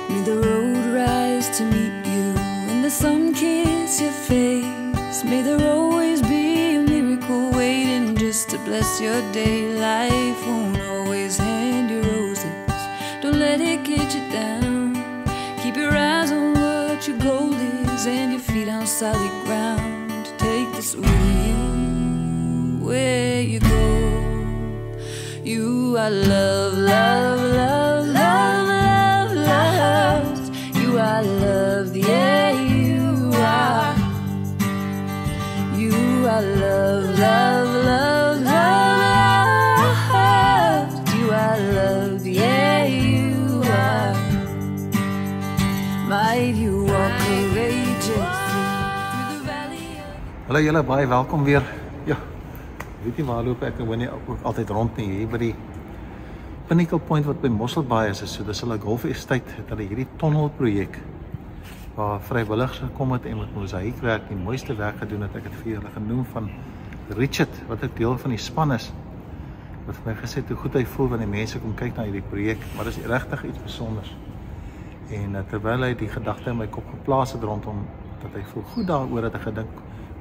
May the road rise to meet you and the sun kiss your face. May there always be a miracle waiting just to bless your day. Life won't always hand you roses. Don't let it get you down. Keep your eyes on what your goal is and your feet on solid ground. Take this with you where you go. You are love, love, love, love, love, love. You are love, yeah, you are. You are love, love, love, love, love. You are love, yeah, you are. Might you walk courageously through the valley of... Hallo julle, baie welkom weer. Ja, weet nie waar loop ek en wanneer ook altyd rond nie. Hier by die Pinnacle Point wat by Mosselbaai is, so dis hulle Golf Estate, het hulle hierdie tunnelprojek waar vrywilligers gekom het en met mosaïekwerk die mooiste werk gedoen het. Ek het vir julle genoem van Richard, wat ook deel van die span is, wat vir my gesê het hoe goed hy voel wanneer die mense kom kyk na hierdie projek, maar dis regtig iets besonders. En terwyl hy die gedagte in my kop geplaas het rondom dat hy voel goed daaroor, dat hy gedink,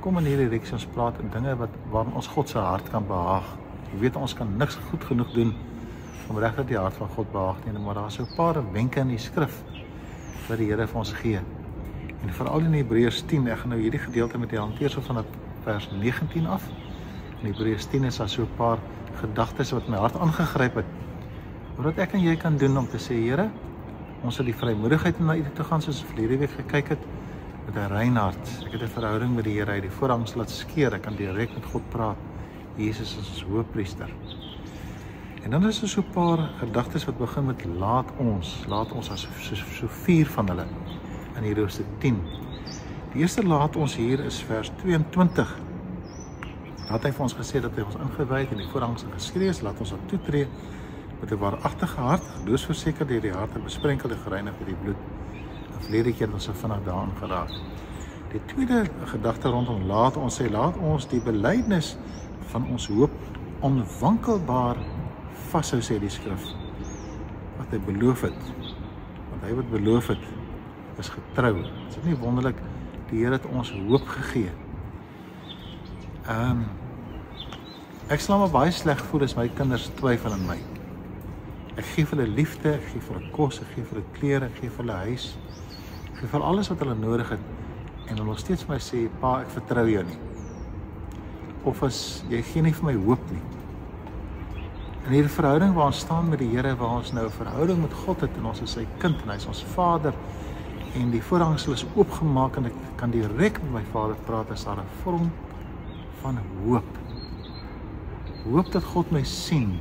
kom in hierdie reeks ons praat en dinge waarin ons God se hart kan behaag. Jy weet ons kan niks goed genoeg doen om regtig die hart van God behaag nie, maar daar is so 'n paar wenke in die skrif wat die Here vir ons gee. En veral in Hebreërs 10, ek gaan nou hierdie gedeelte met julle hanteer so van vers 19 af. In Hebreërs 10 is daar so 'n paar gedagtes wat my hart aangegryp het. Wat ek en jy kan doen om te sê, Here, ons het die vrymoedigheid om na U toe gaan soos ons verlede week gekyk het, met 'n rein hart. Ek het 'n verhouding met die Here, hy het die voorhangs laat skeer, ek kan direk met God praat. Jesus is ons hoëpriester. En dan is daar so 'n paar gedagtes wat begin met laat ons as so 4 van hulle in Hebreërs 10. Die eerste laat ons hier is vers 22. Dat hy vir ons gesê dat hy ons ingewy het en die voorhangs geskree is, laat ons op toetree met 'n waaragtige hart, geloofsverseker deur die hart en besprenkel en gereinig met die bloed. En verlede keer het ons vinnig daaraan geraak. Die tweede gedagte rondom laat ons sê, laat ons die belydenis van ons hoop onwankelbaar vashou, sê die skrif, wat hy beloof het. Want hy wat beloof het, is getrou. Is dit nie wonderlik, die Here het ons hoop gegee. Ek sal maar baie sleg voel as my kinders twyfel aan my. Ek gee vir hulle liefde, ek gee vir hulle kos, ek gee vir hulle klere, ek gee vir hulle huis, ek gee vir alles wat hulle nodig het, en hulle nog steeds vir my sê, pa, ek vertrou jou nie. Of as jy gee nie vir my hoop nie. In hierdie verhouding waar ons staan met die Here, waar ons nou 'n verhouding met God het, en ons is sy kind, en hy is ons Vader, en die voorhangsel is oopgemaak, en ek kan direk met my Vader praat, is daar 'n vorm van hoop. Hoop dat God my sien,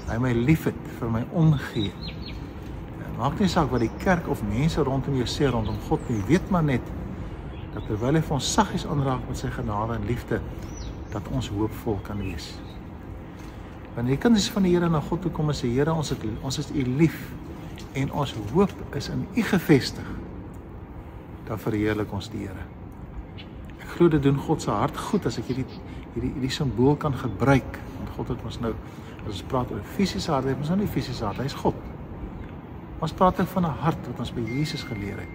hy my lief het, vir my omgee. Maak nie saak wat die kerk of mense rondom jou sê rondom God nie, weet maar net, dat terwyl hy vir ons saggies aanraak met sy genade en liefde, dat ons hoopvol kan wees. Wanneer die kinders van die Here na God toe kom en sê, Here, ons is U lief, en ons hoop is in U gevestig, dan verheerlik ons die Here. Ek glo dit doen God se hart goed, as ek hierdie simbool kan gebruik, want God het ons nou, as ons praat oor fisiese hart, het ons nou nie fisiese hart, hy is God. Ons praat van 'n hart wat ons by Jesus geleer het.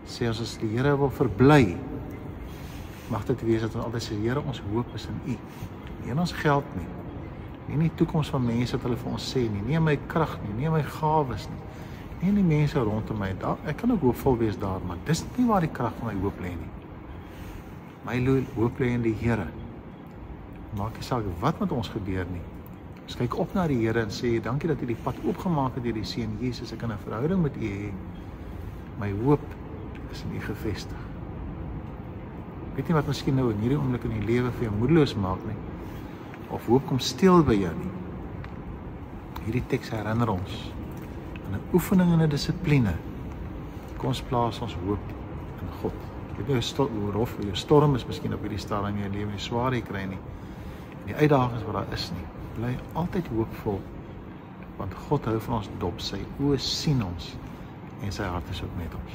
Sê as die Here wil verbly, mag dit wees dat ons altyd sê, Here, ons hoop is in U. Nie in ons geld nie, nie in die toekoms van mense wat hulle vir ons sê nie, nie in my krag nie, nie in my gawes nie, nie in die mense rondom my. Ek kan ook hoopvol wees daar, maar dis nie waar die krag van my hoop lê nie. My hoop lê in die Here. Maak nie saak wat met ons gebeur nie. Ons kyk op na die Here en sê, dankie dat U die pad oopgemaak het deur die Seun Jesus, ek kan 'n verhouding met U hê. My hoop is in U gevestig. Weet nie wat miskien nou in hierdie oomblik in die lewe vir jou moedeloos maak nie, of hoop kom stil by jou nie. Hierdie teks herinner ons aan 'n oefening en 'n dissipline. Kom ons plaas ons hoop in God. Ek weet nie hoe rof jou storm is miskien op hierdie stadium in jou lewe, nie swaar jy kry nie, en die uitdagings wat daar is nie. Bly altyd hoopvol, want God hou van ons dop, sy oë sien ons, en sy hart is ook met ons.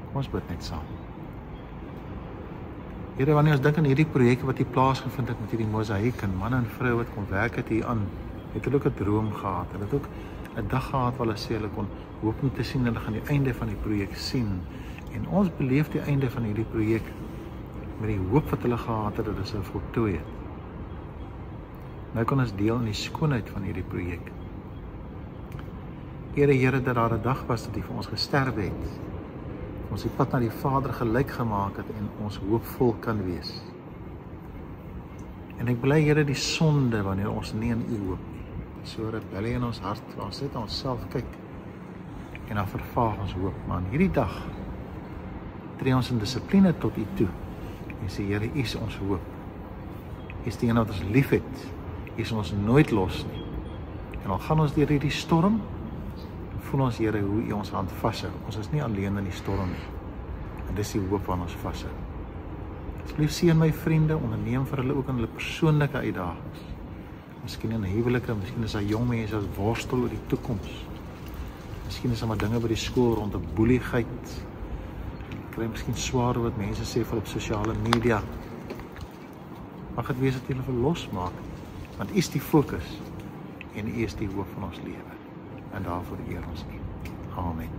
Kom ons bid net saam. Here, wanneer ons dink aan hierdie projek wat hier plaasgevind het met hierdie mosaïek en manne en vroue wat kom werk het hier aan, het hulle ook 'n droom gehad. Hulle het ook 'n dag gehad waar hulle sê hulle kon hoop om te sien hulle gaan die einde van die projek sien. En ons beleef die einde van hierdie projek met die hoop wat hulle gehad het dat dit sou voltooi het. Nou kan ons deel in die skoonheid van hierdie projek. Here, dat daar 'n dag was dat U vir ons gesterf het. Ons die pad na die Vader gelyk gemaak het en ons hoopvol kan wees. En ek bely, Here, die sonde wanneer ons nie in U hoop nie. So rebellie in ons hart, waar ons net aan onsself kyk en dan vervaag ons hoop. Maar in hierdie dag tree ons in dissipline tot U toe en sê, Here, U is ons hoop. U is die een wat ons lief het. U is ons nooit los nie. En al gaan ons deur hierdie storm, voel ons, Here, hoe U ons hand vashou. Ons is nie alleen in die storm nie. En dis die hoop waaraan ons vashou. Asseblief seën my vriende, onderneem vir hulle ook in hulle persoonlike uitdagings. Miskien in huwelike, miskien is daar jong mense wat worstel oor die toekoms. Miskien is daar maar dinge by die skool rondom boeligheid. Kry miskien swaar wat mense sê vir op sosiale media. Mag dit wees dat U hulle verlos maak, want U is die fokus en U is die hoop van ons lewe. En daarvoor eer ons U. Amen.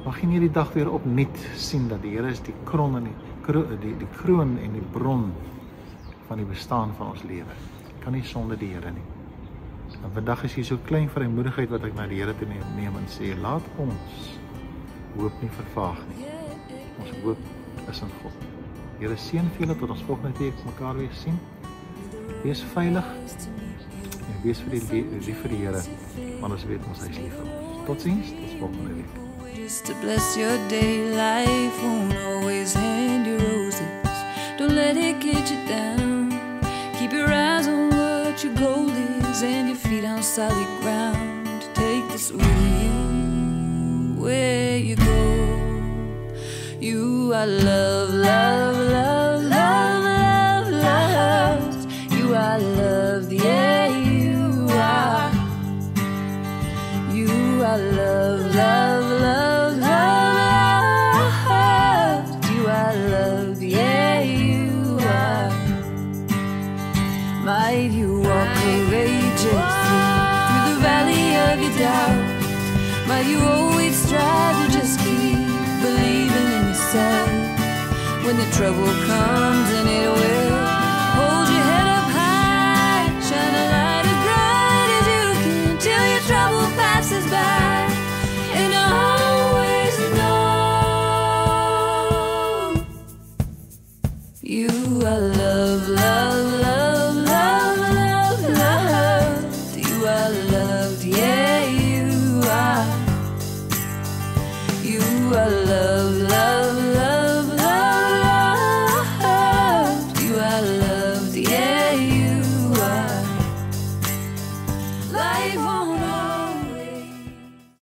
Mag jy hierdie dag weer opnuut sien dat die Here is die kroon en die kroon en die bron van die bestaan van ons lewe. Kan nie sonder die Here nie. En vandag is hier so klein vrymoedigheid wat ek na die Here toe neem en sê, laat ons hoop nie vervaag nie. Ons hoop is in God. Here seën vir julle tot ons volgende week mekaar weer sien. Wees veilig. Wees vir die lief vir die Here, want ons weet ons hy is lief vir ons. Totsiens, tot volgende week. Just to bless your day, life won't always hand you roses. Don't let it get you down. Keep your eyes on what your goal is and your feet on solid ground. Take this with you where you go. You are love, love, love, love, love, love. You are love, yeah. You are love, love, love, love. You are love, yeah, you are. Might you walk courageously through the valley of your doubt. Might you always strive to just keep believing in yourself. When the trouble comes and it will, hold your head up high, shine a light as bright as you can till your trouble passes by. And always know you are love, love, love, love, love, love. You are loved, yeah, you are. You are loved.